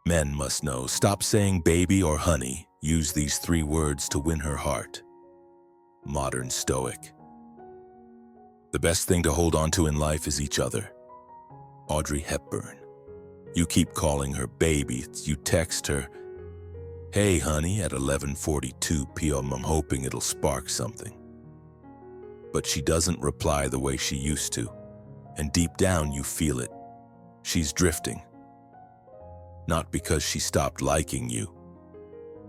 Men must know, stop saying baby or honey. Use these 3 words to win her heart. Modern Stoic. The best thing to hold on to in life is each other. Audrey Hepburn. You keep calling her baby. You text her, "Hey honey," at 11:42 p.m. I'm hoping it'll spark something. But she doesn't reply the way she used to. And deep down you feel it. She's drifting. Not because she stopped liking you,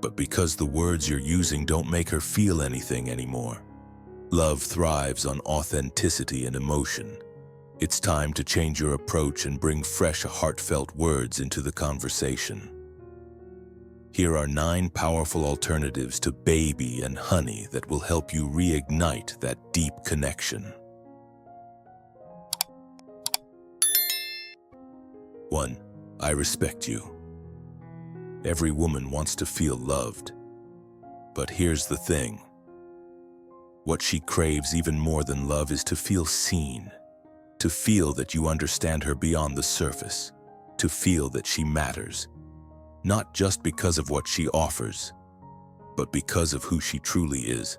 but because the words you're using don't make her feel anything anymore. Love thrives on authenticity and emotion. It's time to change your approach and bring fresh, heartfelt words into the conversation. Here are 9 powerful alternatives to baby and honey that will help you reignite that deep connection. 1. I respect you. Every woman wants to feel loved. But here's the thing. What she craves even more than love is to feel seen, to feel that you understand her beyond the surface, to feel that she matters, not just because of what she offers, but because of who she truly is.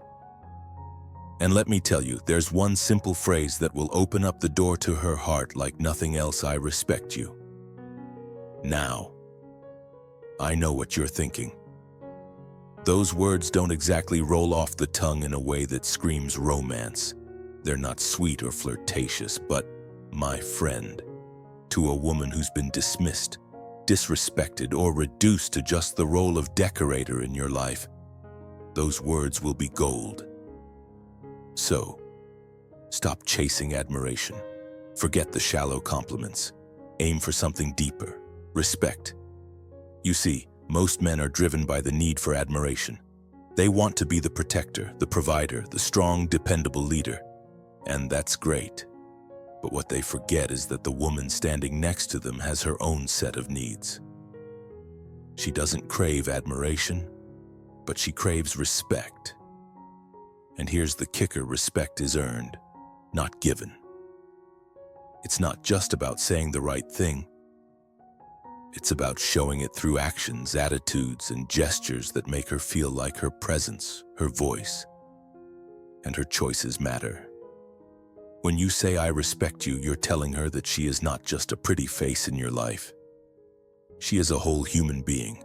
And let me tell you, there's one simple phrase that will open up the door to her heart like nothing else. I respect you. Now, I know what you're thinking. Those words don't exactly roll off the tongue in a way that screams romance. They're not sweet or flirtatious, but, my friend, to a woman who's been dismissed, disrespected, or reduced to just the role of decorator in your life, those words will be gold. So, stop chasing admiration. Forget the shallow compliments. Aim for something deeper. Respect. You see, most men are driven by the need for admiration. They want to be the protector, the provider, the strong, dependable leader. And that's great. But what they forget is that the woman standing next to them has her own set of needs. She doesn't crave admiration, but she craves respect. And here's the kicker: respect is earned, not given. It's not just about saying the right thing. It's about showing it through actions, attitudes, and gestures that make her feel like her presence, her voice, and her choices matter. When you say, "I respect you," you're telling her that she is not just a pretty face in your life. She is a whole human being,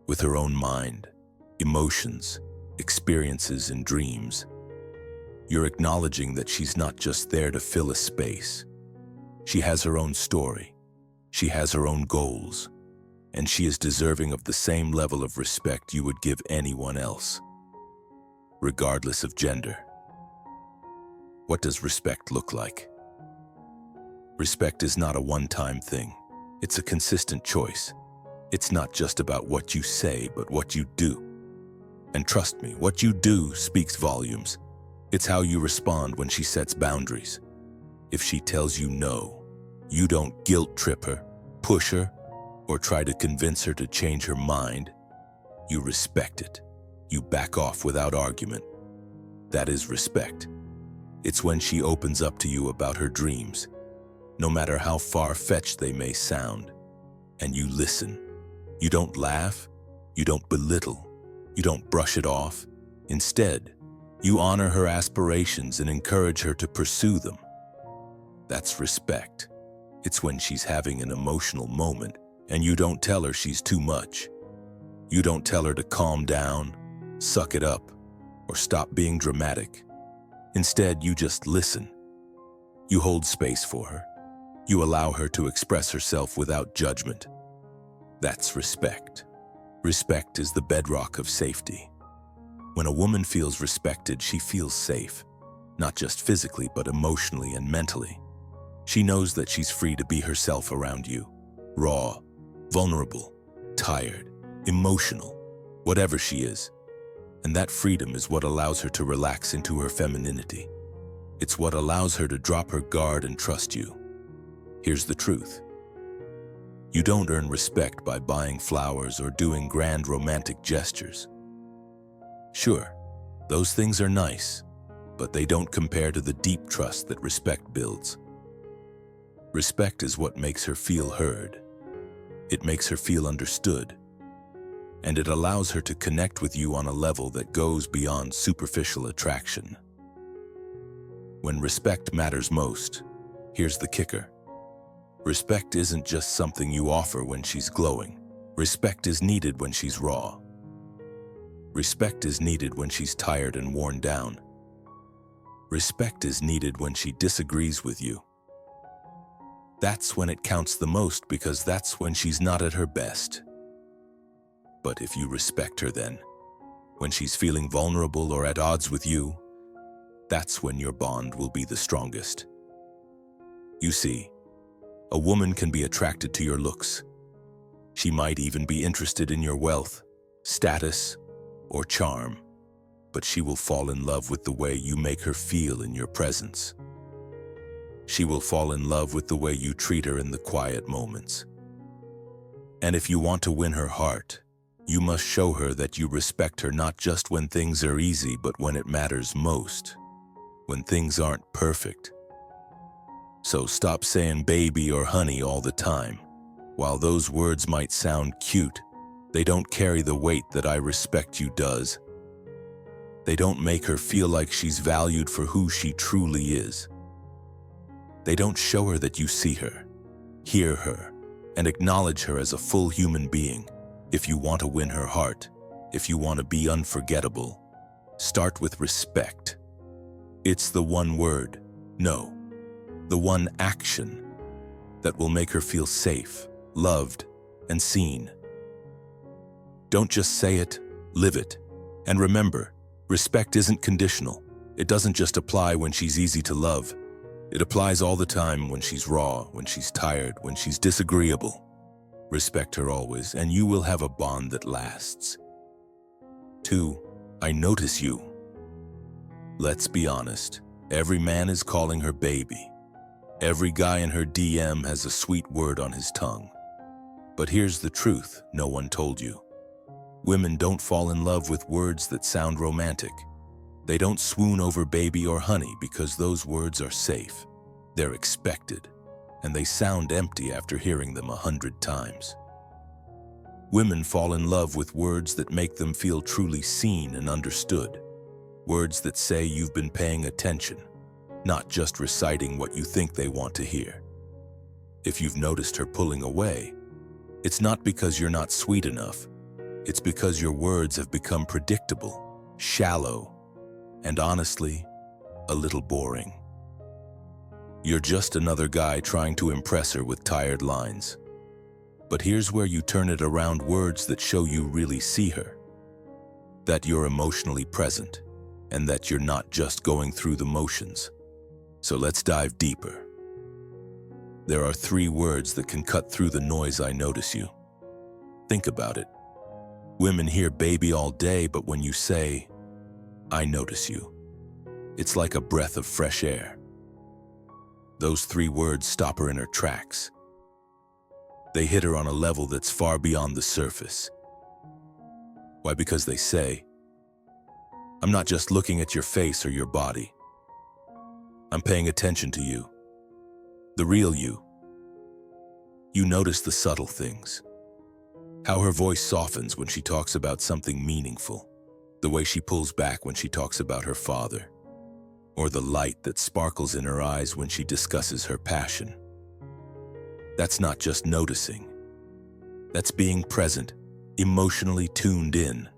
with her own mind, emotions, experiences, and dreams. You're acknowledging that she's not just there to fill a space. She has her own story. She has her own goals, and she is deserving of the same level of respect you would give anyone else, regardless of gender. What does respect look like? Respect is not a one-time thing. It's a consistent choice. It's not just about what you say, but what you do. And trust me, what you do speaks volumes. It's how you respond when she sets boundaries. If she tells you no, you don't guilt trip her, push her, or try to convince her to change her mind. You respect it. You back off without argument. That is respect. It's when she opens up to you about her dreams, no matter how far-fetched they may sound, and you listen. You don't laugh, you don't belittle, you don't brush it off. Instead, you honor her aspirations and encourage her to pursue them. That's respect. It's when she's having an emotional moment and you don't tell her she's too much. You don't tell her to calm down, suck it up, or stop being dramatic. Instead, you just listen. You hold space for her. You allow her to express herself without judgment. That's respect. Respect is the bedrock of safety. When a woman feels respected, she feels safe, not just physically, but emotionally and mentally. She knows that she's free to be herself around you, raw, vulnerable, tired, emotional, whatever she is. And that freedom is what allows her to relax into her femininity. It's what allows her to drop her guard and trust you. Here's the truth. You don't earn respect by buying flowers or doing grand romantic gestures. Sure, those things are nice, but they don't compare to the deep trust that respect builds. Respect is what makes her feel heard. It makes her feel understood, and it allows her to connect with you on a level that goes beyond superficial attraction. When respect matters most, here's the kicker. Respect isn't just something you offer when she's glowing. Respect is needed when she's raw. Respect is needed when she's tired and worn down. Respect is needed when she disagrees with you. That's when it counts the most, because that's when she's not at her best. But if you respect her then, when she's feeling vulnerable or at odds with you, that's when your bond will be the strongest. You see, a woman can be attracted to your looks. She might even be interested in your wealth, status, or charm, but she will fall in love with the way you make her feel in your presence. She will fall in love with the way you treat her in the quiet moments. And if you want to win her heart, you must show her that you respect her not just when things are easy, but when it matters most, when things aren't perfect. So stop saying baby or honey all the time. While those words might sound cute, they don't carry the weight that I respect you does. They don't make her feel like she's valued for who she truly is. They don't show her that you see her, hear her, and acknowledge her as a full human being. If you want to win her heart, if you want to be unforgettable, start with respect. It's the one word, no, the one action that will make her feel safe, loved, and seen. Don't just say it, live it. And remember, respect isn't conditional. It doesn't just apply when she's easy to love. It applies all the time, when she's raw, when she's tired, when she's disagreeable. Respect her always, and you will have a bond that lasts. 2. I notice you. Let's be honest. Every man is calling her baby. Every guy in her DM has a sweet word on his tongue. But here's the truth no one told you. Women don't fall in love with words that sound romantic. They don't swoon over baby or honey because those words are safe. They're expected, and they sound empty after hearing them 100 times. Women fall in love with words that make them feel truly seen and understood. Words that say you've been paying attention, not just reciting what you think they want to hear. If you've noticed her pulling away, it's not because you're not sweet enough. It's because your words have become predictable, shallow, and honestly, a little boring. You're just another guy trying to impress her with tired lines. But here's where you turn it around: words that show you really see her, that you're emotionally present, and that you're not just going through the motions. So let's dive deeper. There are 3 words that can cut through the noise. I notice you. Think about it. Women hear baby all day, but when you say, I notice you, it's like a breath of fresh air. Those 3 words stop her in her tracks. They hit her on a level that's far beyond the surface. Why? Because they say, I'm not just looking at your face or your body. I'm paying attention to you, the real you. You notice the subtle things. How her voice softens when she talks about something meaningful, the way she pulls back when she talks about her father, or the light that sparkles in her eyes when she discusses her passion. That's not just noticing. That's being present, emotionally tuned in.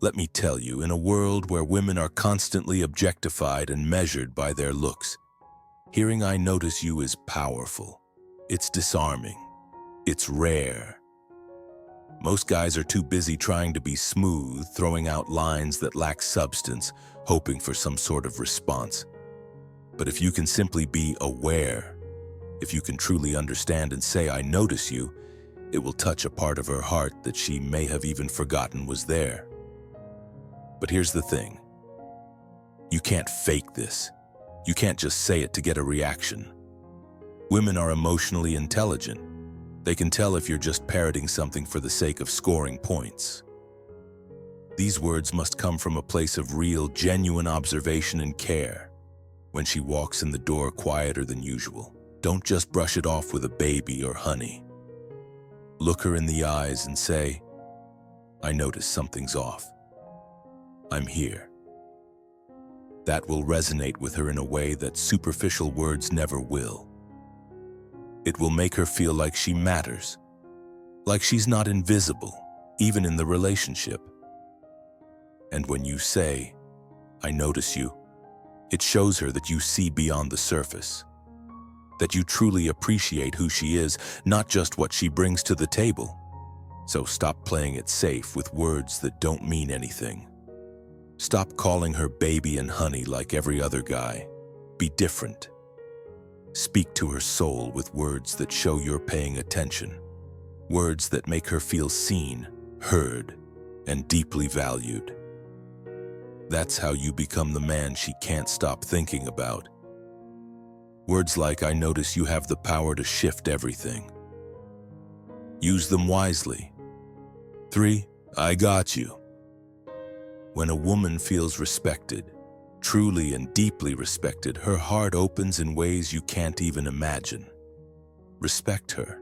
Let me tell you, in a world where women are constantly objectified and measured by their looks, hearing I notice you is powerful. It's disarming. It's rare. Most guys are too busy trying to be smooth, throwing out lines that lack substance, hoping for some sort of response. But if you can simply be aware, if you can truly understand and say, I notice you, it will touch a part of her heart that she may have even forgotten was there. But here's the thing. You can't fake this. You can't just say it to get a reaction. Women are emotionally intelligent. They can tell if you're just parroting something for the sake of scoring points. These words must come from a place of real, genuine observation and care. When she walks in the door quieter than usual, don't just brush it off with a baby or honey. Look her in the eyes and say, "I notice something's off. I'm here." That will resonate with her in a way that superficial words never will. It will make her feel like she matters, like she's not invisible, even in the relationship. And when you say, "I notice you," it shows her that you see beyond the surface, that you truly appreciate who she is, not just what she brings to the table. So stop playing it safe with words that don't mean anything. Stop calling her baby and honey like every other guy. Be different. Speak to her soul with words that show you're paying attention. Words that make her feel seen, heard, and deeply valued. That's how you become the man she can't stop thinking about. Words like, "I notice you have the power to shift everything." Use them wisely. 3. I got you. When a woman feels respected, truly and deeply respected, her heart opens in ways you can't even imagine. Respect her,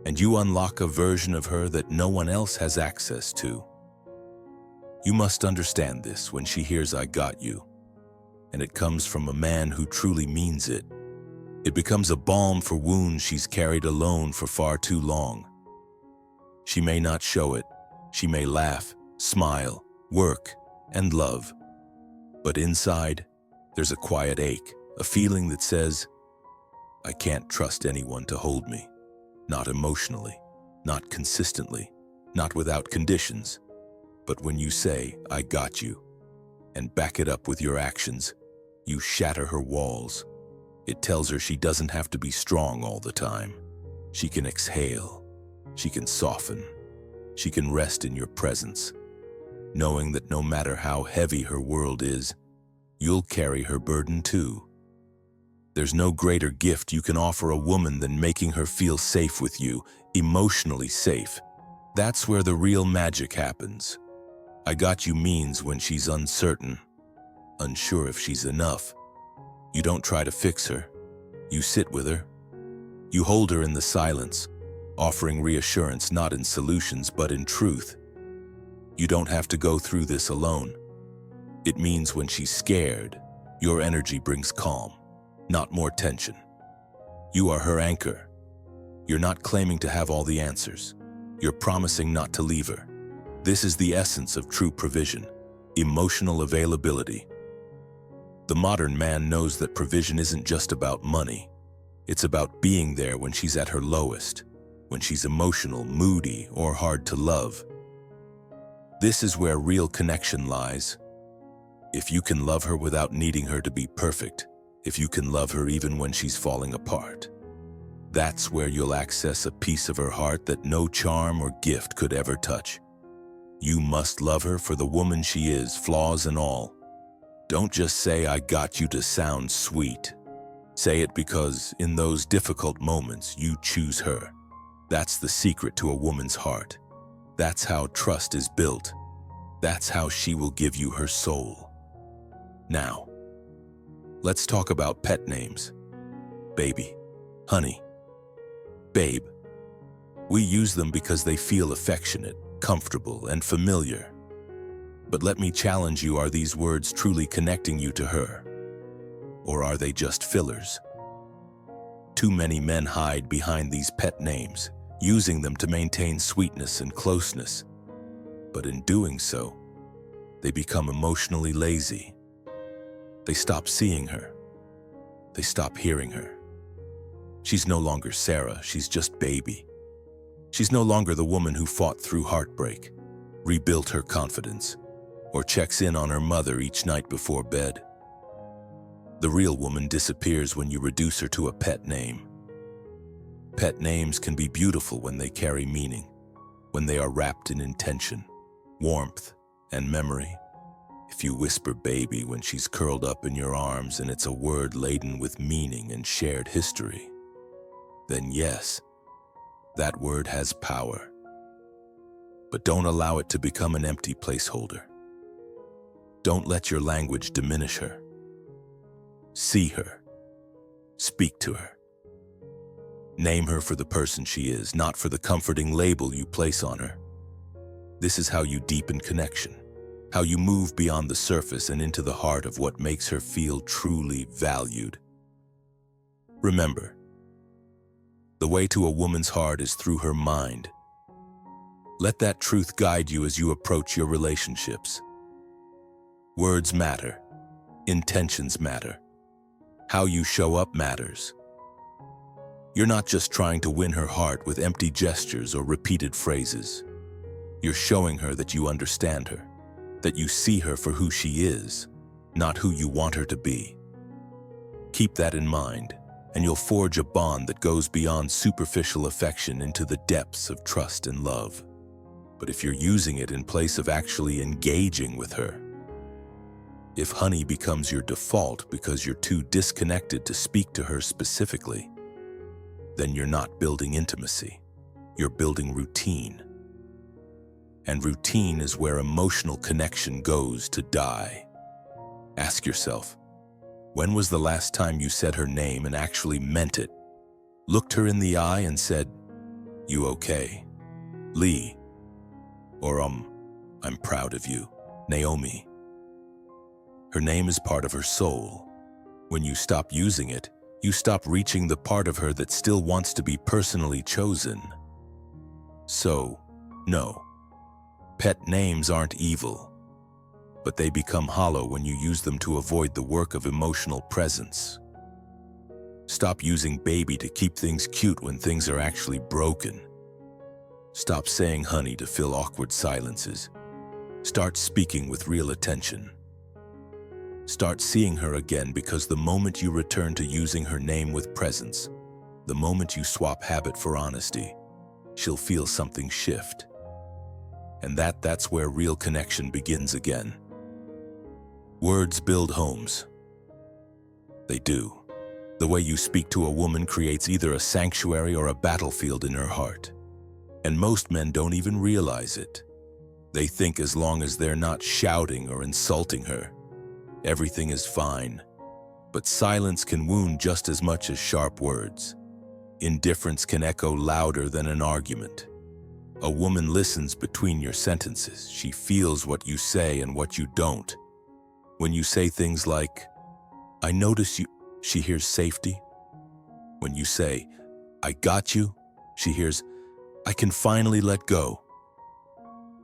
and you unlock a version of her that no one else has access to. You must understand this when she hears "I got you," and it comes from a man who truly means it. It becomes a balm for wounds she's carried alone for far too long. She may not show it. She may laugh, smile, work, and love. But inside, there's a quiet ache, a feeling that says, "I can't trust anyone to hold me. Not emotionally, not consistently, not without conditions." But when you say, "I got you," and back it up with your actions, you shatter her walls. It tells her she doesn't have to be strong all the time. She can exhale. She can soften. She can rest in your presence, knowing that no matter how heavy her world is, you'll carry her burden too. There's no greater gift you can offer a woman than making her feel safe with you, emotionally safe. That's where the real magic happens. "I got you" means when she's uncertain, unsure if she's enough. You don't try to fix her. You sit with her. You hold her in the silence, offering reassurance not in solutions but in truth. You don't have to go through this alone. It means when she's scared, your energy brings calm, not more tension. You are her anchor. You're not claiming to have all the answers. You're promising not to leave her. This is the essence of true provision, emotional availability. The modern man knows that provision isn't just about money. It's about being there when she's at her lowest, when she's emotional, moody, or hard to love. This is where real connection lies. If you can love her without needing her to be perfect, if you can love her even when she's falling apart, that's where you'll access a piece of her heart that no charm or gift could ever touch. You must love her for the woman she is, flaws and all. Don't just say "I got you" to sound sweet. Say it because in those difficult moments you choose her. That's the secret to a woman's heart. That's how trust is built. That's how she will give you her soul. Now, let's talk about pet names. Baby, honey, babe. We use them because they feel affectionate, comfortable, and familiar. But let me challenge you, are these words truly connecting you to her? Or are they just fillers? Too many men hide behind these pet names, using them to maintain sweetness and closeness. But in doing so, they become emotionally lazy. They stop seeing her. They stop hearing her. She's no longer Sarah, she's just baby. She's no longer the woman who fought through heartbreak, rebuilt her confidence, or checks in on her mother each night before bed. The real woman disappears when you reduce her to a pet name. Pet names can be beautiful when they carry meaning, when they are wrapped in intention, warmth, and memory. If you whisper "baby" when she's curled up in your arms and it's a word laden with meaning and shared history, then yes, that word has power. But don't allow it to become an empty placeholder. Don't let your language diminish her. See her. Speak to her. Name her for the person she is, not for the comforting label you place on her. This is how you deepen connection, how you move beyond the surface and into the heart of what makes her feel truly valued. Remember, the way to a woman's heart is through her mind. Let that truth guide you as you approach your relationships. Words matter. Intentions matter. How you show up matters. You're not just trying to win her heart with empty gestures or repeated phrases. You're showing her that you understand her, that you see her for who she is, not who you want her to be. Keep that in mind, and you'll forge a bond that goes beyond superficial affection into the depths of trust and love. But if you're using it in place of actually engaging with her, if honey becomes your default because you're too disconnected to speak to her specifically, then you're not building intimacy, you're building routine. And routine is where emotional connection goes to die. Ask yourself, when was the last time you said her name and actually meant it? Looked her in the eye and said, "You okay, Lee?" Or, "I'm proud of you, Naomi." Her name is part of her soul. When you stop using it, you stop reaching the part of her that still wants to be personally chosen. So, no, pet names aren't evil, but they become hollow when you use them to avoid the work of emotional presence. Stop using baby to keep things cute when things are actually broken. Stop saying honey to fill awkward silences. Start speaking with real attention. Start seeing her again, because the moment you return to using her name with presence, the moment you swap habit for honesty, she'll feel something shift. And that's where real connection begins again. Words build homes. They do. The way you speak to a woman creates either a sanctuary or a battlefield in her heart. And most men don't even realize it. They think as long as they're not shouting or insulting her, everything is fine. But silence can wound just as much as sharp words. Indifference can echo louder than an argument. A woman listens between your sentences. She feels what you say and what you don't. When you say things like, "I notice you," she hears safety. When you say, "I got you," she hears, "I can finally let go."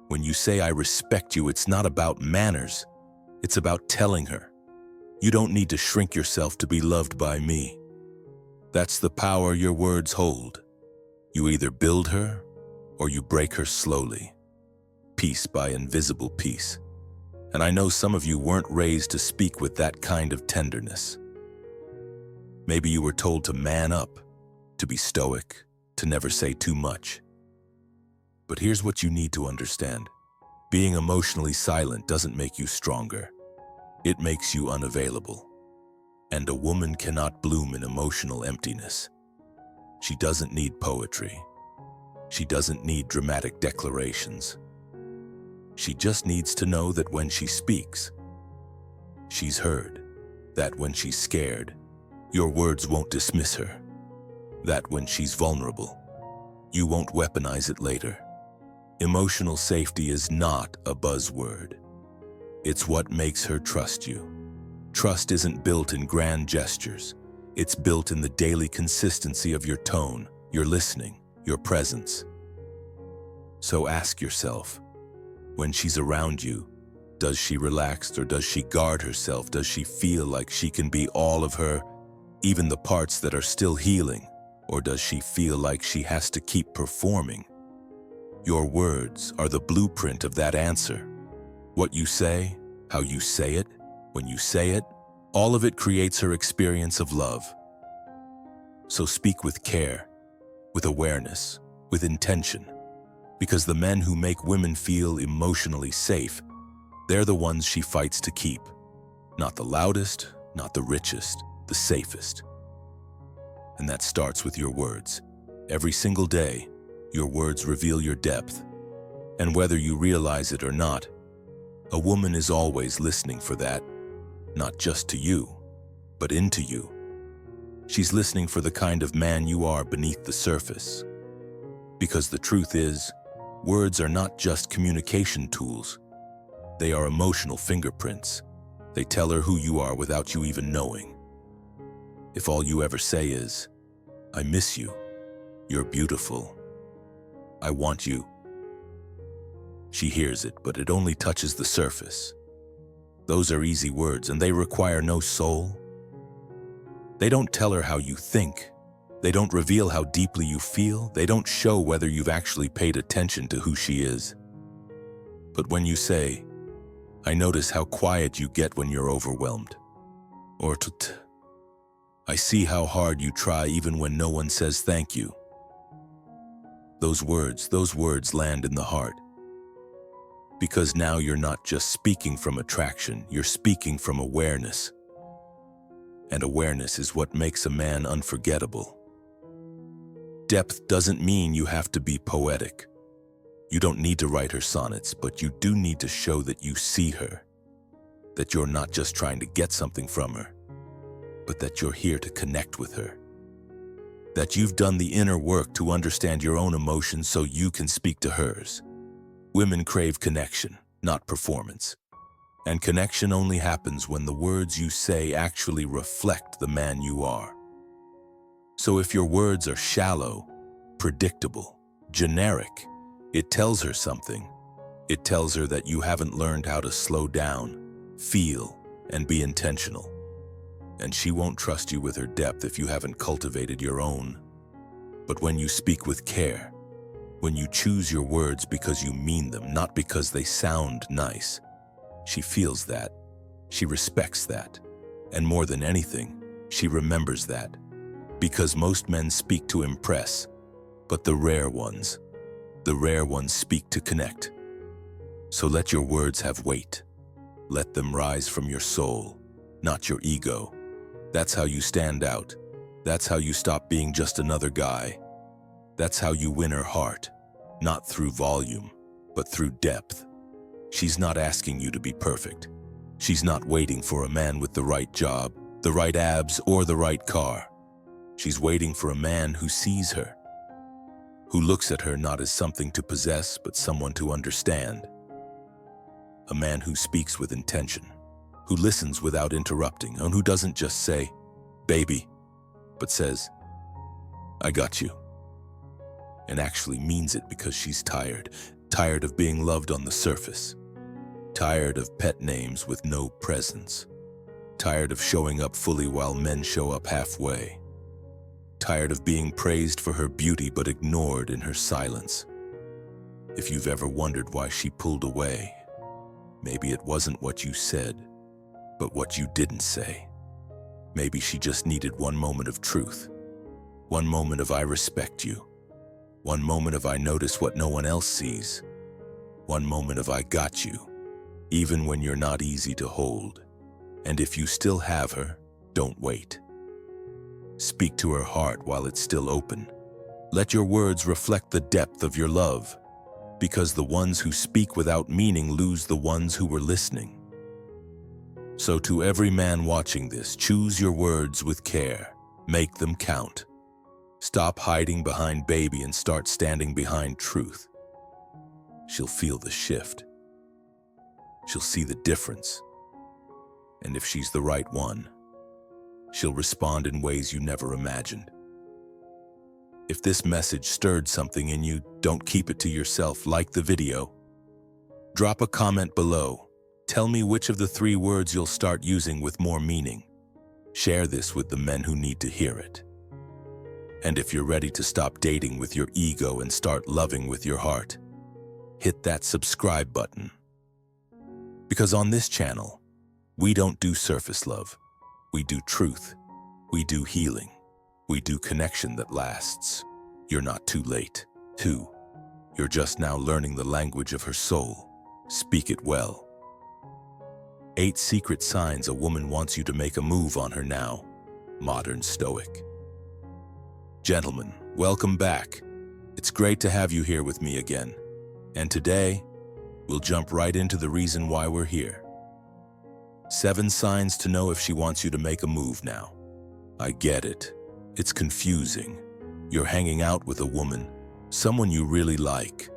When you say, "I respect you," it's not about manners. It's about telling her, "You don't need to shrink yourself to be loved by me." That's the power your words hold. You either build her or you break her slowly, piece by invisible piece. And I know some of you weren't raised to speak with that kind of tenderness. Maybe you were told to man up, to be stoic, to never say too much. But here's what you need to understand. Being emotionally silent doesn't make you stronger. It makes you unavailable. And a woman cannot bloom in emotional emptiness. She doesn't need poetry. She doesn't need dramatic declarations. She just needs to know that when she speaks, she's heard. That when she's scared, your words won't dismiss her. That when she's vulnerable, you won't weaponize it later. Emotional safety is not a buzzword. It's what makes her trust you. Trust isn't built in grand gestures. It's built in the daily consistency of your tone, your listening, your presence. So ask yourself, when she's around you, does she relax or does she guard herself? Does she feel like she can be all of her, even the parts that are still healing? Or does she feel like she has to keep performing? Your words are the blueprint of that answer. What you say, how you say it, when you say it, all of it creates her experience of love. So speak with care, with awareness, with intention. Because the men who make women feel emotionally safe, they're the ones she fights to keep. Not the loudest, not the richest, the safest. And that starts with your words. Every single day, your words reveal your depth. And whether you realize it or not, a woman is always listening for that, not just to you, but into you. She's listening for the kind of man you are beneath the surface. Because the truth is, words are not just communication tools. They are emotional fingerprints. They tell her who you are without you even knowing. If all you ever say is, "I miss you," "You're beautiful," "I want you," she hears it, but it only touches the surface. Those are easy words, and they require no soul. They don't tell her how you think. They don't reveal how deeply you feel. They don't show whether you've actually paid attention to who she is. But when you say, "I notice how quiet you get when you're overwhelmed," or "I see how hard you try even when no one says thank you," those words land in the heart. Because now you're not just speaking from attraction, you're speaking from awareness. And awareness is what makes a man unforgettable. Depth doesn't mean you have to be poetic. You don't need to write her sonnets, but you do need to show that you see her, that you're not just trying to get something from her, but that you're here to connect with her, that you've done the inner work to understand your own emotions so you can speak to hers. Women crave connection, not performance. And connection only happens when the words you say actually reflect the man you are. So if your words are shallow, predictable, generic, it tells her something. It tells her that you haven't learned how to slow down, feel, and be intentional. And she won't trust you with her depth if you haven't cultivated your own. But when you speak with care, when you choose your words because you mean them, not because they sound nice, she feels that, she respects that, and more than anything, she remembers that. Because most men speak to impress, but the rare ones speak to connect. So let your words have weight. Let them rise from your soul, not your ego. That's how you stand out. That's how you stop being just another guy. That's how you win her heart, not through volume, but through depth. She's not asking you to be perfect. She's not waiting for a man with the right job, the right abs, or the right car. She's waiting for a man who sees her, who looks at her not as something to possess, but someone to understand. A man who speaks with intention, who listens without interrupting, and who doesn't just say, "Baby," but says, "I got you," and actually means it because she's tired of being loved on the surface, tired of pet names with no presence, tired of showing up fully while men show up halfway, tired of being praised for her beauty but ignored in her silence. If you've ever wondered why she pulled away, maybe it wasn't what you said, but what you didn't say. Maybe she just needed one moment of truth, one moment of "I respect you," one moment of "I notice what no one else sees," one moment of "I got you," even when you're not easy to hold. And if you still have her, don't wait. Speak to her heart while it's still open. Let your words reflect the depth of your love, because the ones who speak without meaning lose the ones who were listening. So to every man watching this, choose your words with care. Make them count. Stop hiding behind "baby" and start standing behind truth. She'll feel the shift. She'll see the difference. And if she's the right one, she'll respond in ways you never imagined. If this message stirred something in you, don't keep it to yourself. Like the video. Drop a comment below. Tell me which of the 3 words you'll start using with more meaning. Share this with the men who need to hear it. And if you're ready to stop dating with your ego and start loving with your heart, hit that subscribe button. Because on this channel, we don't do surface love. We do truth. We do healing. We do connection that lasts. You're not too late. You're just now learning the language of her soul. Speak it well. 8 secret signs a woman wants you to make a move on her now. Modern Stoic. Gentlemen, welcome back. It's great to have you here with me again. And today, we'll jump right into the reason why we're here. 7 signs to know if she wants you to make a move now. I get it. It's confusing. You're hanging out with a woman, someone you really like,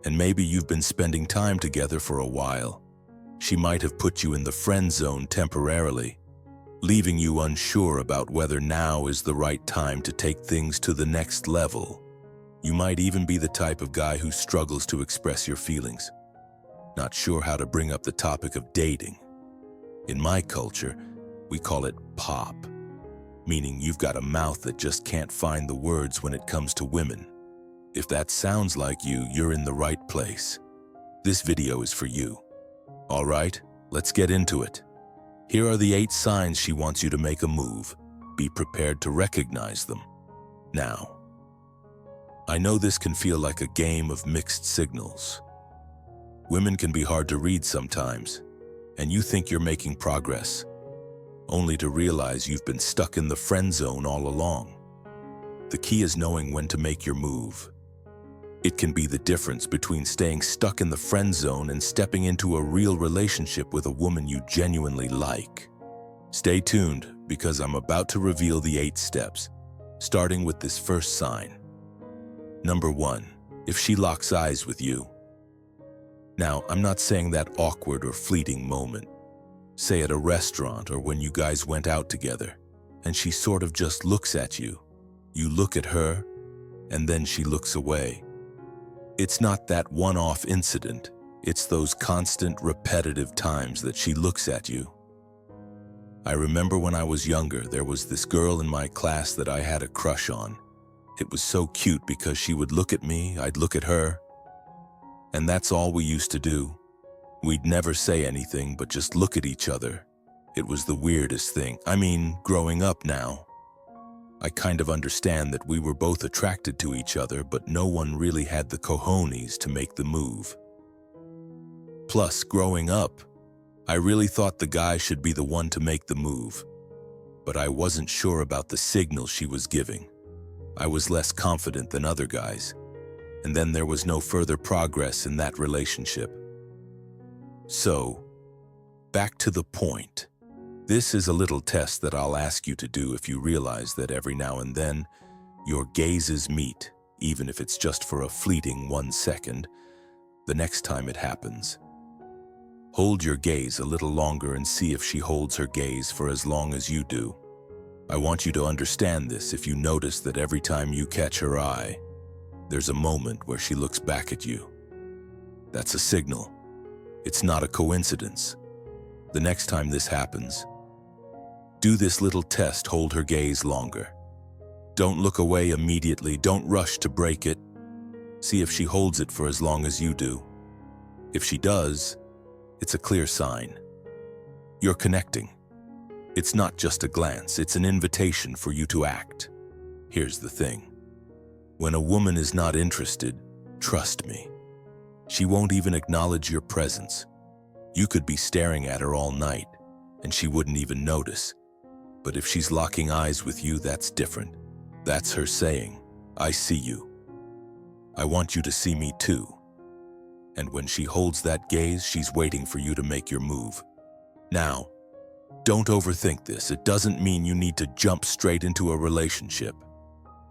and maybe you've been spending time together for a while. She might have put you in the friend zone temporarily, leaving you unsure about whether now is the right time to take things to the next level. You might even be the type of guy who struggles to express your feelings, not sure how to bring up the topic of dating. In my culture, we call it pop, meaning you've got a mouth that just can't find the words when it comes to women. If that sounds like you, you're in the right place. This video is for you. All right, let's get into it. Here are the 8 signs she wants you to make a move. Be prepared to recognize them. Now, I know this can feel like a game of mixed signals. Women can be hard to read sometimes, and you think you're making progress, only to realize you've been stuck in the friend zone all along. The key is knowing when to make your move. It can be the difference between staying stuck in the friend zone and stepping into a real relationship with a woman you genuinely like. Stay tuned, because I'm about to reveal the 8 steps, starting with this first sign. Number 1, if she locks eyes with you. Now, I'm not saying that awkward or fleeting moment. Say at a restaurant or when you guys went out together, and she sort of just looks at you. You look at her, and then she looks away. It's not that one-off incident. It's those constant, repetitive times that she looks at you. I remember when I was younger, there was this girl in my class that I had a crush on. It was so cute because she would look at me, I'd look at her. And that's all we used to do. We'd never say anything, but just look at each other. It was the weirdest thing. I mean, growing up now, I kind of understand that we were both attracted to each other, but no one really had the cojones to make the move. Plus, growing up, I really thought the guy should be the one to make the move, but I wasn't sure about the signal she was giving. I was less confident than other guys, and then there was no further progress in that relationship. So, back to the point. This is a little test that I'll ask you to do if you realize that every now and then your gazes meet, even if it's just for a fleeting 1 second, the next time it happens. Hold your gaze a little longer and see if she holds her gaze for as long as you do. I want you to understand this. If you notice that every time you catch her eye, there's a moment where she looks back at you. That's a signal. It's not a coincidence. The next time this happens, do this little test. Hold her gaze longer. Don't look away immediately. Don't rush to break it. See if she holds it for as long as you do. If she does, it's a clear sign. You're connecting. It's not just a glance, it's an invitation for you to act. Here's the thing. When a woman is not interested, trust me, she won't even acknowledge your presence. You could be staring at her all night, and she wouldn't even notice. But if she's locking eyes with you, that's different. That's her saying, I see you. I want you to see me too. And when she holds that gaze, she's waiting for you to make your move. Now, don't overthink this. It doesn't mean you need to jump straight into a relationship.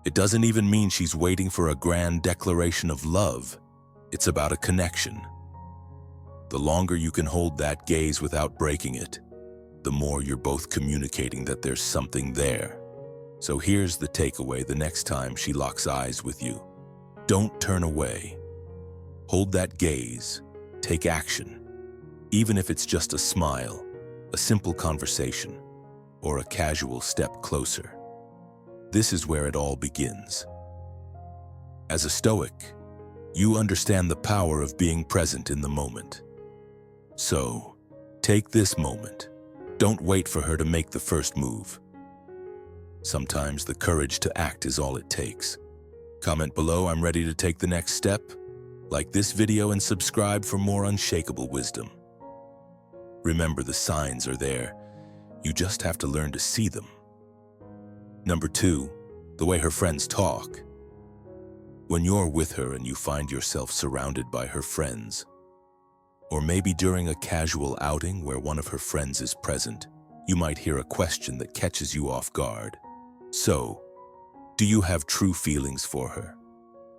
It doesn't even mean she's waiting for a grand declaration of love. It's about a connection. The longer you can hold that gaze without breaking it, the more you're both communicating that there's something there. So here's the takeaway the next time she locks eyes with you. Don't turn away. Hold that gaze. Take action. Even if it's just a smile, a simple conversation, or a casual step closer. This is where it all begins. As a Stoic, you understand the power of being present in the moment. So, take this moment. Don't wait for her to make the first move. Sometimes the courage to act is all it takes. Comment below, I'm ready to take the next step. Like this video and subscribe for more unshakable wisdom. Remember, the signs are there. You just have to learn to see them. Number 2, the way her friends talk. When you're with her and you find yourself surrounded by her friends, or maybe during a casual outing where one of her friends is present, you might hear a question that catches you off guard. So, do you have true feelings for her?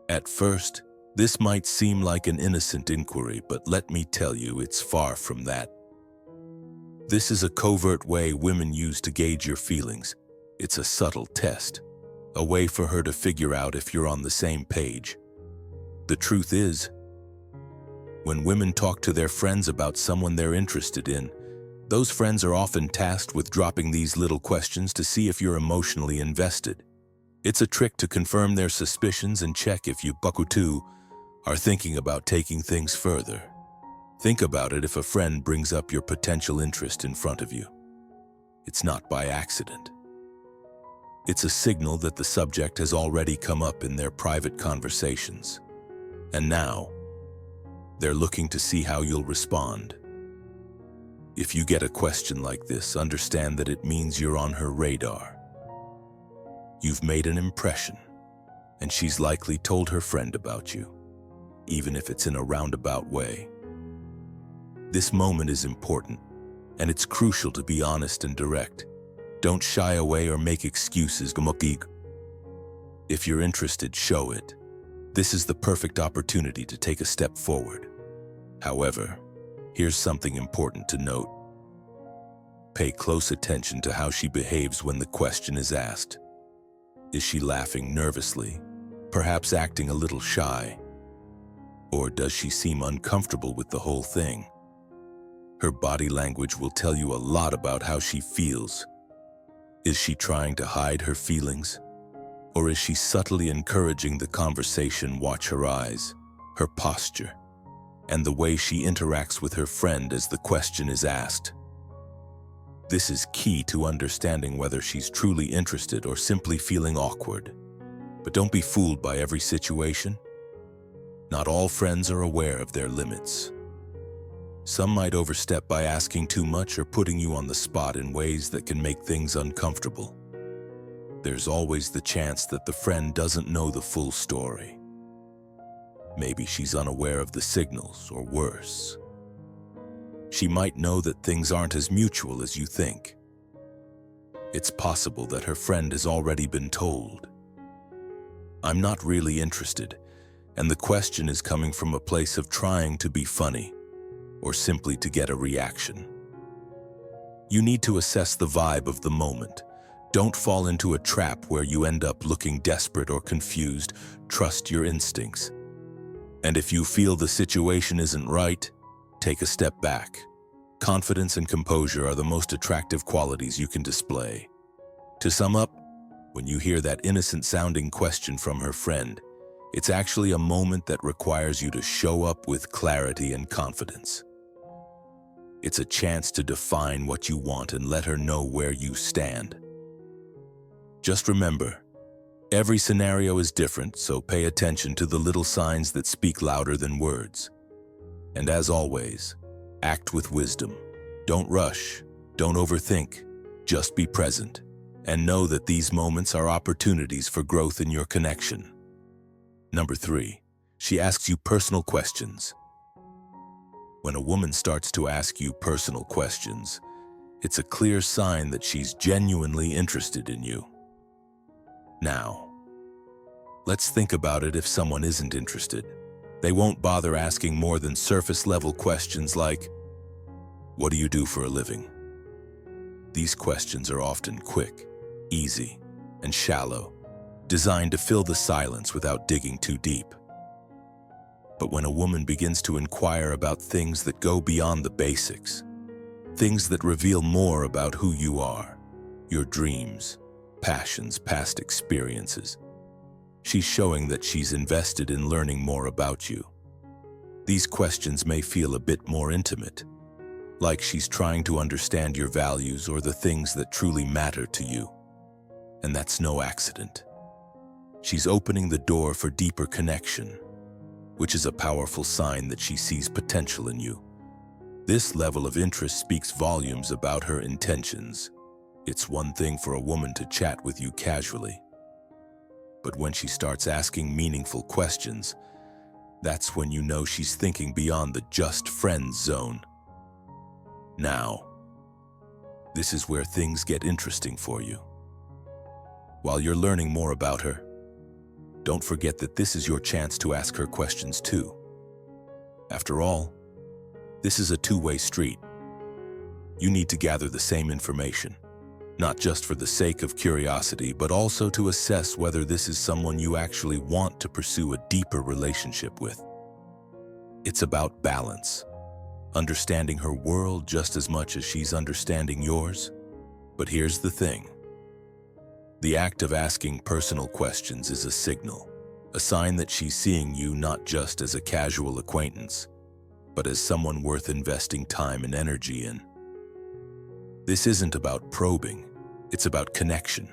At first, this might seem like an innocent inquiry, but let me tell you, it's far from that. This is a covert way women use to gauge your feelings. It's a subtle test, a way for her to figure out if you're on the same page. The truth is, when women talk to their friends about someone they're interested in, those friends are often tasked with dropping these little questions to see if you're emotionally invested. It's a trick to confirm their suspicions and check if you buckutu are thinking about taking things further. Think about it if a friend brings up your potential interest in front of you. It's not by accident. It's a signal that the subject has already come up in their private conversations. And now, they're looking to see how you'll respond. If you get a question like this, understand that it means you're on her radar. You've made an impression, and she's likely told her friend about you, even if it's in a roundabout way. This moment is important, and it's crucial to be honest and direct. Don't shy away or make excuses. If you're interested, show it. This is the perfect opportunity to take a step forward. However, here's something important to note. Pay close attention to how she behaves when the question is asked. Is she laughing nervously, perhaps acting a little shy? Or does she seem uncomfortable with the whole thing? Her body language will tell you a lot about how she feels. Is she trying to hide her feelings? Or is she subtly encouraging the conversation? Watch her eyes, her posture, and the way she interacts with her friend as the question is asked. This is key to understanding whether she's truly interested or simply feeling awkward. But don't be fooled by every situation. Not all friends are aware of their limits. Some might overstep by asking too much or putting you on the spot in ways that can make things uncomfortable. There's always the chance that the friend doesn't know the full story. Maybe she's unaware of the signals, or worse, she might know that things aren't as mutual as you think. It's possible that her friend has already been told, "I'm not really interested," and the question is coming from a place of trying to be funny, or simply to get a reaction. You need to assess the vibe of the moment. Don't fall into a trap where you end up looking desperate or confused. Trust your instincts. And if you feel the situation isn't right, take a step back. Confidence and composure are the most attractive qualities you can display. To sum up, when you hear that innocent-sounding question from her friend, it's actually a moment that requires you to show up with clarity and confidence. It's a chance to define what you want and let her know where you stand. Just remember, every scenario is different, so pay attention to the little signs that speak louder than words. And as always, act with wisdom. Don't rush, don't overthink, just be present, and know that these moments are opportunities for growth in your connection. Number 3, she asks you personal questions. When a woman starts to ask you personal questions, it's a clear sign that she's genuinely interested in you. Now, let's think about it if someone isn't interested. They won't bother asking more than surface-level questions like, "What do you do for a living?" These questions are often quick, easy, and shallow, designed to fill the silence without digging too deep. But when a woman begins to inquire about things that go beyond the basics, things that reveal more about who you are, your dreams, passions, past experiences, she's showing that she's invested in learning more about you. These questions may feel a bit more intimate, like she's trying to understand your values or the things that truly matter to you. And that's no accident. She's opening the door for deeper connection, which is a powerful sign that she sees potential in you. This level of interest speaks volumes about her intentions. It's one thing for a woman to chat with you casually, but when she starts asking meaningful questions, that's when you know she's thinking beyond the just friends zone. Now, This is where things get interesting for you. While you're learning more about her, don't forget that this is your chance to ask her questions too. After all, this is a two-way street. You need to gather the same information, not just for the sake of curiosity, but also to assess whether this is someone you actually want to pursue a deeper relationship with. It's about balance, understanding her world just as much as she's understanding yours. But here's the thing. The act of asking personal questions is a signal, a sign that she's seeing you not just as a casual acquaintance, but as someone worth investing time and energy in. This isn't about probing, it's about connection,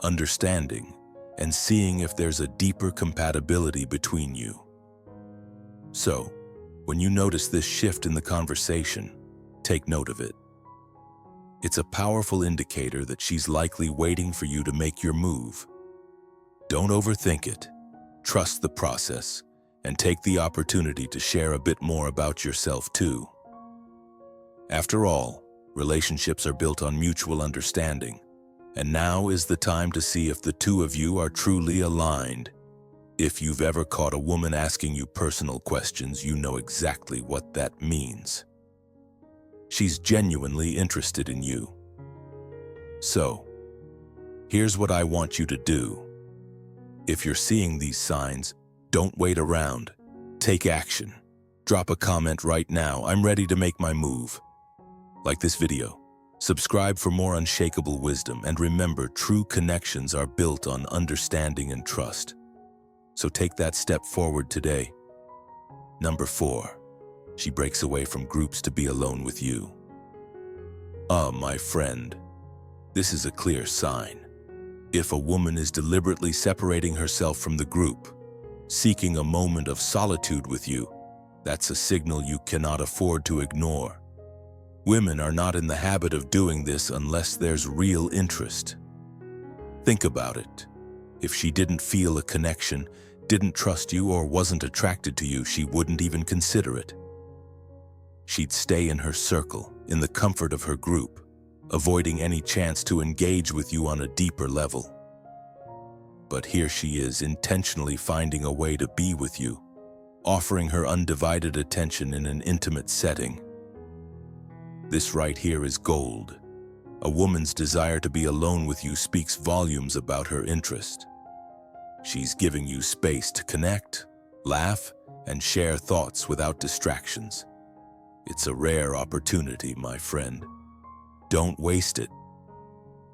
understanding, and seeing if there's a deeper compatibility between you. So, when you notice this shift in the conversation, take note of it. It's a powerful indicator that she's likely waiting for you to make your move. Don't overthink it. Trust the process, and take the opportunity to share a bit more about yourself too. After all, relationships are built on mutual understanding, and now is the time to see if the two of you are truly aligned. If you've ever caught a woman asking you personal questions, you know exactly what that means. She's genuinely interested in you. So, here's what I want you to do. If you're seeing these signs, don't wait around. Take action. Drop a comment right now. I'm ready to make my move. Like this video. Subscribe for more unshakable wisdom, and remember, true connections are built on understanding and trust. So take that step forward today. Number 4. She breaks away from groups to be alone with you. My friend, this is a clear sign. If a woman is deliberately separating herself from the group, seeking a moment of solitude with you, that's a signal you cannot afford to ignore. Women are not in the habit of doing this unless there's real interest. Think about it. If she didn't feel a connection, didn't trust you, or wasn't attracted to you, she wouldn't even consider it. She'd stay in her circle, in the comfort of her group, avoiding any chance to engage with you on a deeper level. But here she is, intentionally finding a way to be with you, offering her undivided attention in an intimate setting. This right here is gold. A woman's desire to be alone with you speaks volumes about her interest. She's giving you space to connect, laugh, and share thoughts without distractions. It's a rare opportunity, my friend. Don't waste it.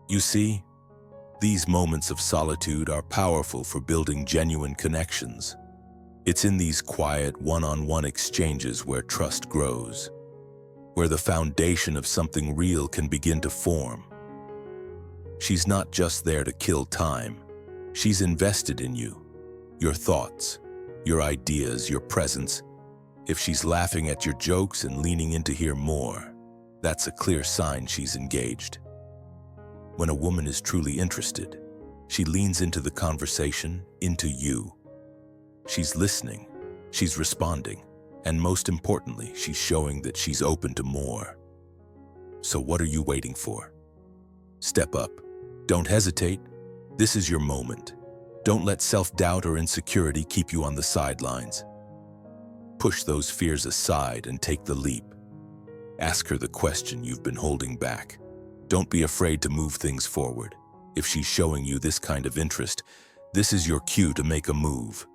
You see, these moments of solitude are powerful for building genuine connections. It's in these quiet, one-on-one exchanges where trust grows, where the foundation of something real can begin to form. She's not just there to kill time. She's invested in you, your thoughts, your ideas, your presence. If she's laughing at your jokes and leaning in to hear more, that's a clear sign she's engaged. When a woman is truly interested, she leans into the conversation, into you. She's listening, she's responding, and most importantly, she's showing that she's open to more. So what are you waiting for? Step up. Don't hesitate. This is your moment. Don't let self-doubt or insecurity keep you on the sidelines. Push those fears aside and take the leap. Ask her the question you've been holding back. Don't be afraid to move things forward. If she's showing you this kind of interest, this is your cue to make a move.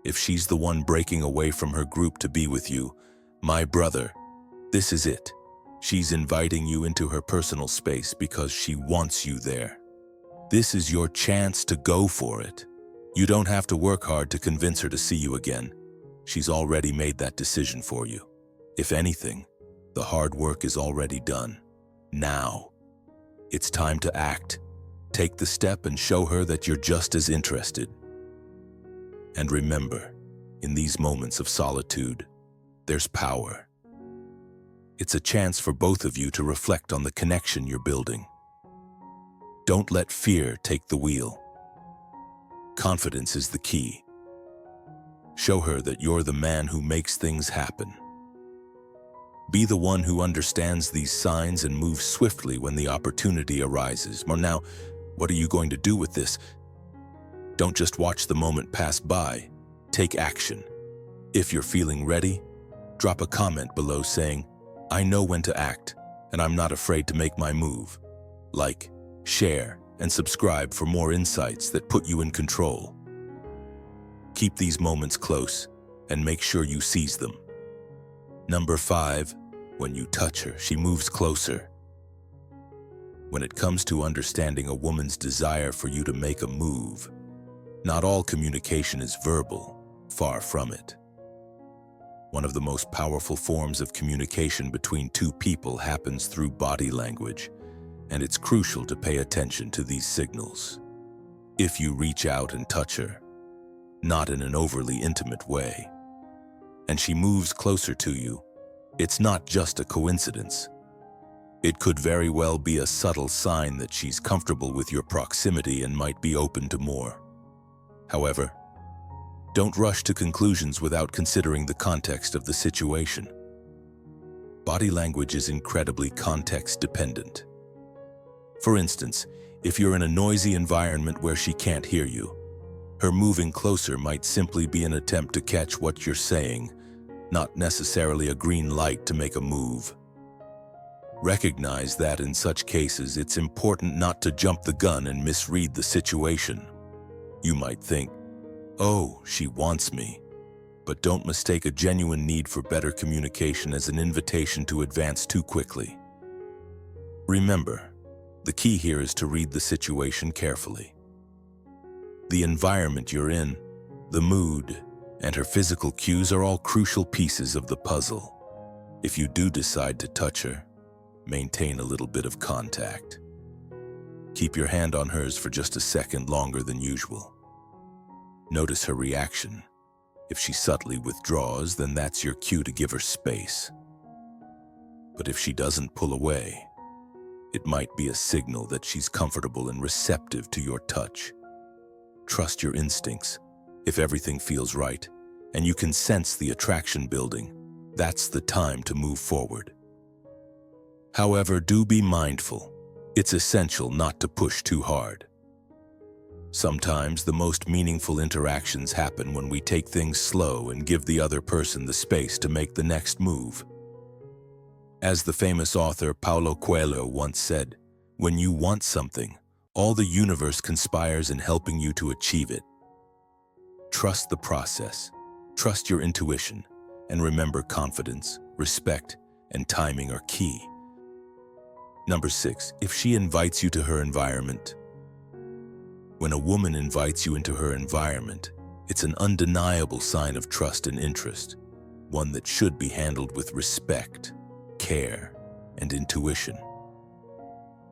If she's the one breaking away from her group to be with you, my brother, this is it. She's inviting you into her personal space because she wants you there. This is your chance to go for it. You don't have to work hard to convince her to see you again. She's already made that decision for you. If anything, the hard work is already done. Now, it's time to act. Take the step and show her that you're just as interested. And remember, in these moments of solitude, there's power. It's a chance for both of you to reflect on the connection you're building. Don't let fear take the wheel. Confidence is the key. Show her that you're the man who makes things happen. Be the one who understands these signs and moves swiftly when the opportunity arises. Now, what are you going to do with this? Don't just watch the moment pass by. Take action. If you're feeling ready, drop a comment below saying, "I know when to act, and I'm not afraid to make my move." Like, share, and subscribe for more insights that put you in control. Keep these moments close and make sure you seize them. Number 5, when you touch her, she moves closer. When it comes to understanding a woman's desire for you to make a move, not all communication is verbal, far from it. One of the most powerful forms of communication between two people happens through body language, and it's crucial to pay attention to these signals. If you reach out and touch her, not in an overly intimate way, and she moves closer to you, it's not just a coincidence. It could very well be a subtle sign that she's comfortable with your proximity and might be open to more. However, don't rush to conclusions without considering the context of the situation. Body language is incredibly context-dependent. For instance, if you're in a noisy environment where she can't hear you, her moving closer might simply be an attempt to catch what you're saying, not necessarily a green light to make a move. Recognize that in such cases, it's important not to jump the gun and misread the situation. You might think, "Oh, she wants me," but don't mistake a genuine need for better communication as an invitation to advance too quickly. Remember, the key here is to read the situation carefully. The environment you're in, the mood, and her physical cues are all crucial pieces of the puzzle. If you do decide to touch her, maintain a little bit of contact. Keep your hand on hers for just a second longer than usual. Notice her reaction. If she subtly withdraws, then that's your cue to give her space. But if she doesn't pull away, it might be a signal that she's comfortable and receptive to your touch. Trust your instincts. If everything feels right, and you can sense the attraction building, that's the time to move forward. However, do be mindful. It's essential not to push too hard. Sometimes the most meaningful interactions happen when we take things slow and give the other person the space to make the next move. As the famous author Paulo Coelho once said, "When you want something, all the universe conspires in helping you to achieve it." Trust the process, trust your intuition, and remember confidence, respect, and timing are key. Number 6, if she invites you to her environment. When a woman invites you into her environment, it's an undeniable sign of trust and interest, one that should be handled with respect, care, and intuition.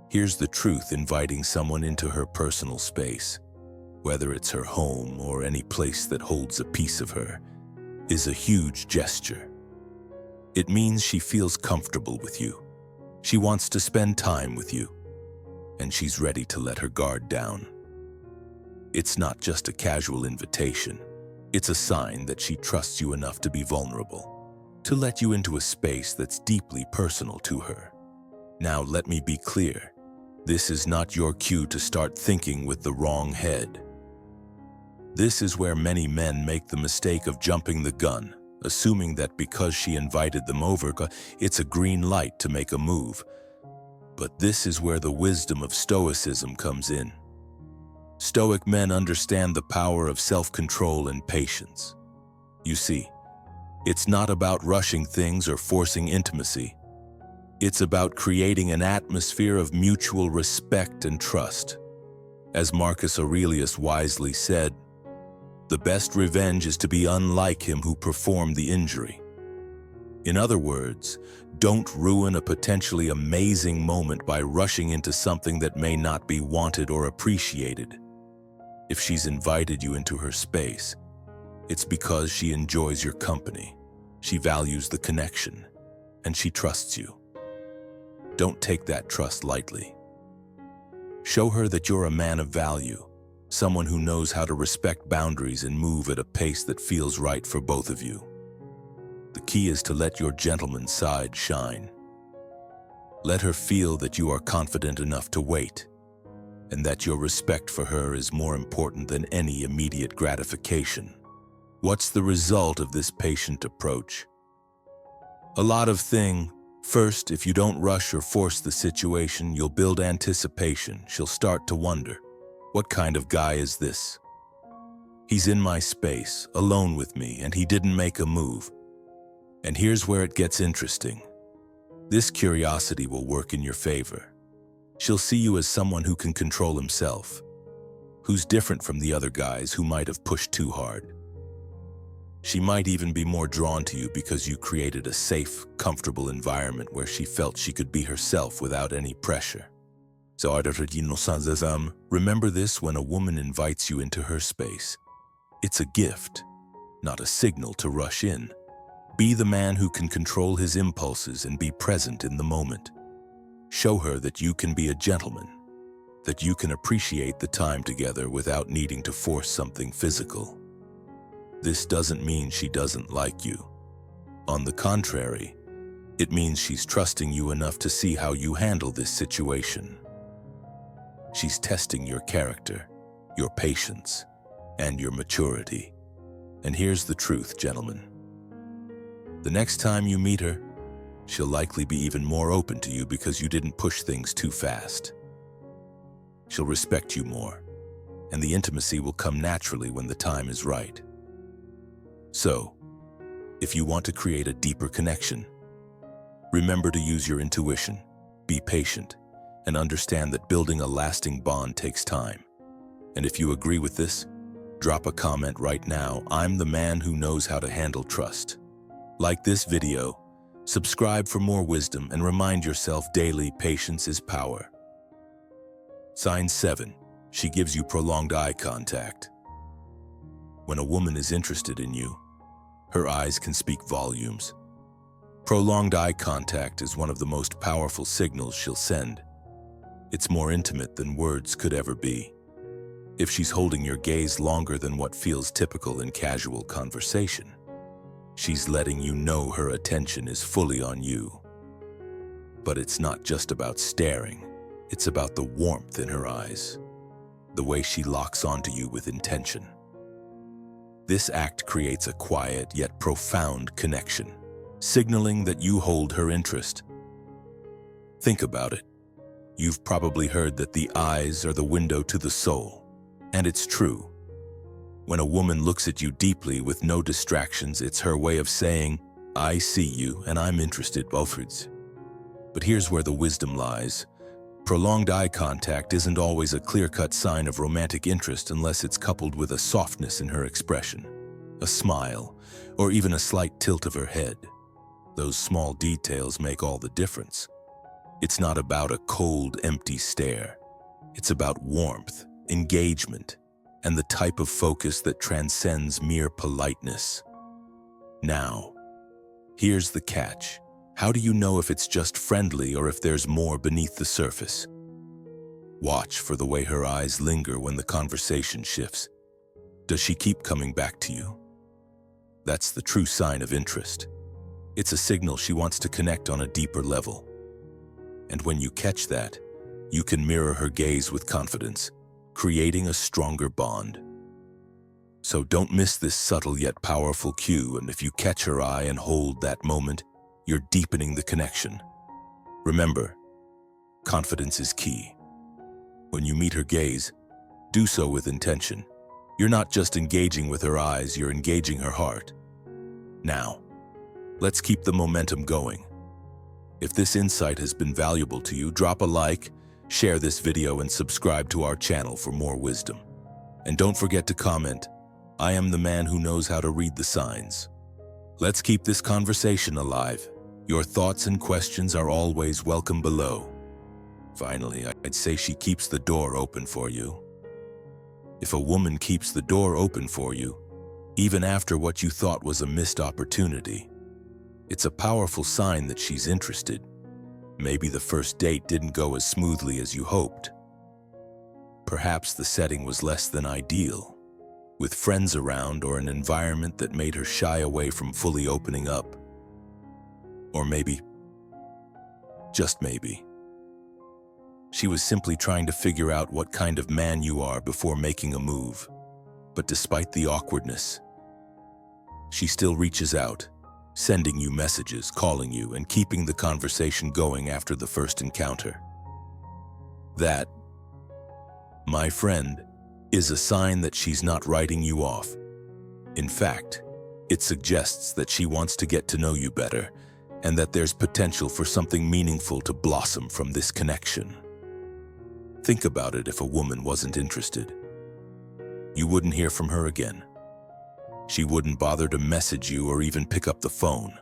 Here's the truth: inviting someone into her personal space, whether it's her home or any place that holds a piece of her, is a huge gesture. It means she feels comfortable with you. She wants to spend time with you, and she's ready to let her guard down. It's not just a casual invitation. It's a sign that she trusts you enough to be vulnerable, to let you into a space that's deeply personal to her. Now, let me be clear. This is not your cue to start thinking with the wrong head. This is where many men make the mistake of jumping the gun, assuming that because she invited them over, it's a green light to make a move. But this is where the wisdom of Stoicism comes in. Stoic men understand the power of self-control and patience. You see, it's not about rushing things or forcing intimacy. It's about creating an atmosphere of mutual respect and trust. As Marcus Aurelius wisely said, "The best revenge is to be unlike him who performed the injury." In other words, don't ruin a potentially amazing moment by rushing into something that may not be wanted or appreciated. If she's invited you into her space, it's because she enjoys your company, she values the connection, and she trusts you. Don't take that trust lightly. Show her that you're a man of value, someone who knows how to respect boundaries and move at a pace that feels right for both of you. The key is to let your gentleman's side shine. Let her feel that you are confident enough to wait, and that your respect for her is more important than any immediate gratification. What's the result of this patient approach? A lot of things. First, if you don't rush or force the situation, you'll build anticipation. She'll start to wonder, what kind of guy is this? He's in my space, alone with me, and he didn't make a move. And here's where it gets interesting. This curiosity will work in your favor. She'll see you as someone who can control himself, who's different from the other guys who might have pushed too hard. She might even be more drawn to you because you created a safe, comfortable environment where she felt she could be herself without any pressure. So, remember this: when a woman invites you into her space, it's a gift, not a signal to rush in. Be the man who can control his impulses and be present in the moment. Show her that you can be a gentleman, that you can appreciate the time together without needing to force something physical. This doesn't mean she doesn't like you. On the contrary, it means she's trusting you enough to see how you handle this situation. She's testing your character, your patience, and your maturity. And here's the truth, gentlemen. The next time you meet her, she'll likely be even more open to you because you didn't push things too fast. She'll respect you more, and the intimacy will come naturally when the time is right. So, if you want to create a deeper connection, remember to use your intuition, be patient, and understand that building a lasting bond takes time. And if you agree with this, drop a comment right now. I'm the man who knows how to handle trust. Like this video, subscribe for more wisdom, and remind yourself daily: patience is power. Sign 7. She gives you prolonged eye contact. When a woman is interested in you, her eyes can speak volumes. Prolonged eye contact is one of the most powerful signals she'll send. It's more intimate than words could ever be. If she's holding your gaze longer than what feels typical in casual conversation, she's letting you know her attention is fully on you. But it's not just about staring. It's about the warmth in her eyes, the way she locks onto you with intention. This act creates a quiet yet profound connection, signaling that you hold her interest. Think about it. You've probably heard that the eyes are the window to the soul, and it's true. When a woman looks at you deeply with no distractions, it's her way of saying, I see you and I'm interested. But here's where the wisdom lies. Prolonged eye contact isn't always a clear-cut sign of romantic interest unless it's coupled with a softness in her expression, a smile, or even a slight tilt of her head. Those small details make all the difference. It's not about a cold, empty stare. It's about warmth, engagement, and the type of focus that transcends mere politeness. Now, here's the catch. How do you know if it's just friendly or if there's more beneath the surface? Watch for the way her eyes linger when the conversation shifts. Does she keep coming back to you? That's the true sign of interest. It's a signal she wants to connect on a deeper level. And when you catch that, you can mirror her gaze with confidence, creating a stronger bond. So don't miss this subtle yet powerful cue, and if you catch her eye and hold that moment, you're deepening the connection. Remember, confidence is key. When you meet her gaze, do so with intention. You're not just engaging with her eyes, you're engaging her heart. Now, let's keep the momentum going. If this insight has been valuable to you, drop a like, share this video, and subscribe to our channel for more wisdom. And don't forget to comment. I am the man who knows how to read the signs. Let's keep this conversation alive. Your thoughts and questions are always welcome below. Finally, I'd say she keeps the door open for you. If a woman keeps the door open for you, even after what you thought was a missed opportunity, it's a powerful sign that she's interested. Maybe the first date didn't go as smoothly as you hoped. Perhaps the setting was less than ideal, with friends around or an environment that made her shy away from fully opening up. Or maybe, just maybe, she was simply trying to figure out what kind of man you are before making a move. But despite the awkwardness, she still reaches out, sending you messages, calling you, and keeping the conversation going after the first encounter. That, my friend, is a sign that she's not writing you off. In fact, it suggests that she wants to get to know you better and that there's potential for something meaningful to blossom from this connection. Think about it. If a woman wasn't interested, you wouldn't hear from her again. She wouldn't bother to message you or even pick up the phone.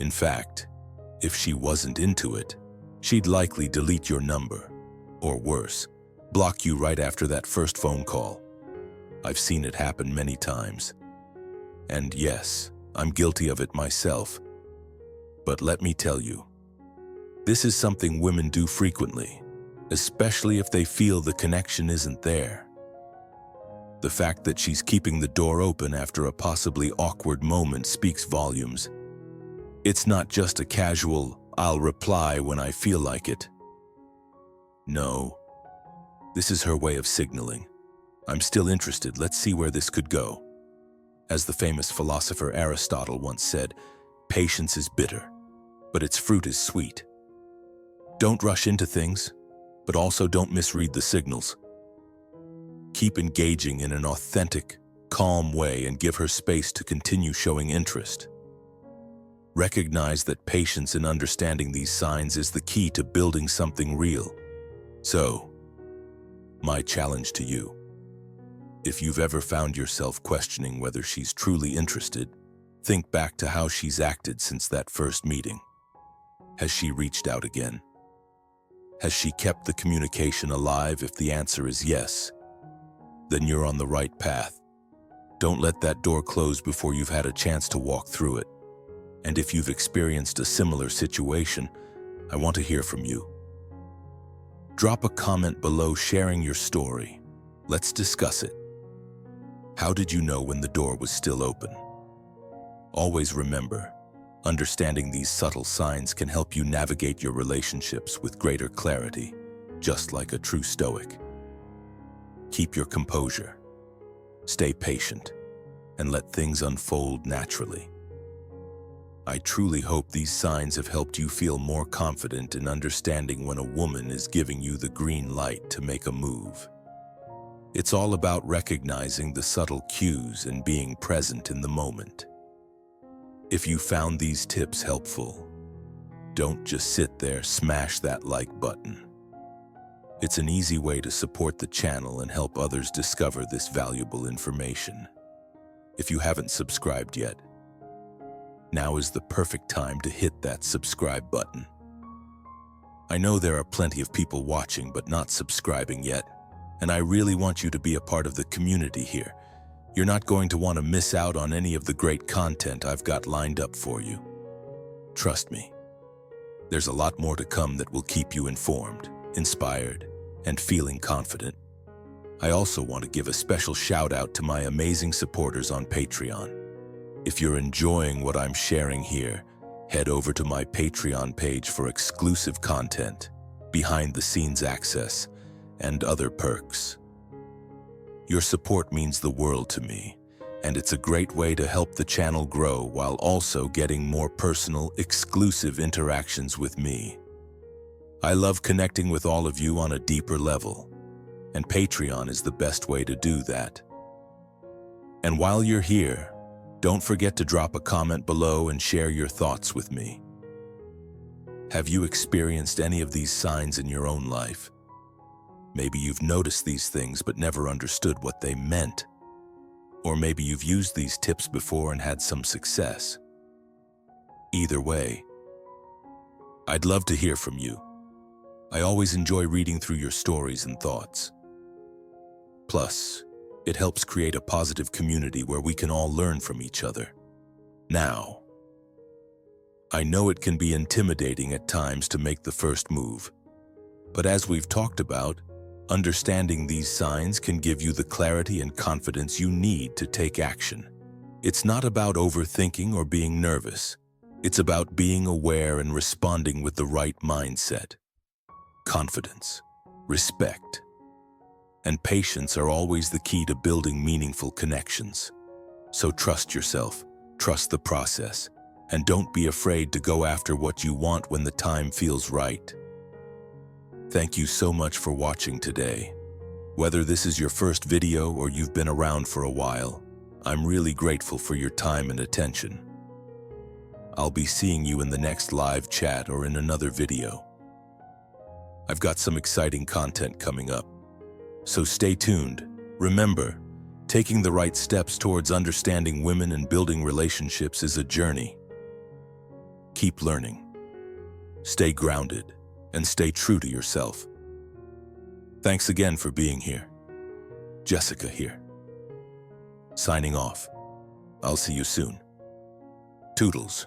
In fact, if she wasn't into it, she'd likely delete your number, or worse, block you right after that first phone call. I've seen it happen many times. And yes, I'm guilty of it myself. But let me tell you, this is something women do frequently, especially if they feel the connection isn't there. The fact that she's keeping the door open after a possibly awkward moment speaks volumes. It's not just a casual, "I'll reply when I feel like it." No, this is her way of signaling, "I'm still interested, let's see where this could go." As the famous philosopher Aristotle once said, patience is bitter, but its fruit is sweet. Don't rush into things, but also don't misread the signals. Keep engaging in an authentic, calm way and give her space to continue showing interest. Recognize that patience in understanding these signs is the key to building something real. So, my challenge to you: if you've ever found yourself questioning whether she's truly interested, think back to how she's acted since that first meeting. Has she reached out again? Has she kept the communication alive? If the answer is yes, then you're on the right path. Don't let that door close before you've had a chance to walk through it. And if you've experienced a similar situation, I want to hear from you. Drop a comment below sharing your story. Let's discuss it. How did you know when the door was still open? Always remember, understanding these subtle signs can help you navigate your relationships with greater clarity, just like a true Stoic. Keep your composure, stay patient, and let things unfold naturally. I truly hope these signs have helped you feel more confident in understanding when a woman is giving you the green light to make a move. It's all about recognizing the subtle cues and being present in the moment. If you found these tips helpful, don't just sit there, smash that like button. It's an easy way to support the channel and help others discover this valuable information. If you haven't subscribed yet, now is the perfect time to hit that subscribe button. I know there are plenty of people watching but not subscribing yet, and I really want you to be a part of the community here. You're not going to want to miss out on any of the great content I've got lined up for you. Trust me, there's a lot more to come that will keep you informed, inspired, and feeling confident. I also want to give a special shout out to my amazing supporters on Patreon. If you're enjoying what I'm sharing here, head over to my Patreon page for exclusive content, behind-the-scenes access, and other perks. Your support means the world to me, and it's a great way to help the channel grow while also getting more personal, exclusive interactions with me. I love connecting with all of you on a deeper level, and Patreon is the best way to do that. And while you're here, don't forget to drop a comment below and share your thoughts with me. Have you experienced any of these signs in your own life? Maybe you've noticed these things but never understood what they meant. Or maybe you've used these tips before and had some success. Either way, I'd love to hear from you. I always enjoy reading through your stories and thoughts. Plus, it helps create a positive community where we can all learn from each other. Now, I know it can be intimidating at times to make the first move, but as we've talked about, understanding these signs can give you the clarity and confidence you need to take action. It's not about overthinking or being nervous. It's about being aware and responding with the right mindset. Confidence, respect, and patience are always the key to building meaningful connections. So trust yourself, trust the process, and don't be afraid to go after what you want when the time feels right. Thank you so much for watching today. Whether this is your first video or you've been around for a while, I'm really grateful for your time and attention. I'll be seeing you in the next live chat or in another video. I've got some exciting content coming up, so stay tuned. Remember, taking the right steps towards understanding women and building relationships is a journey. Keep learning, stay grounded, and stay true to yourself. Thanks again for being here. Jessica here. Signing off. I'll see you soon. Toodles.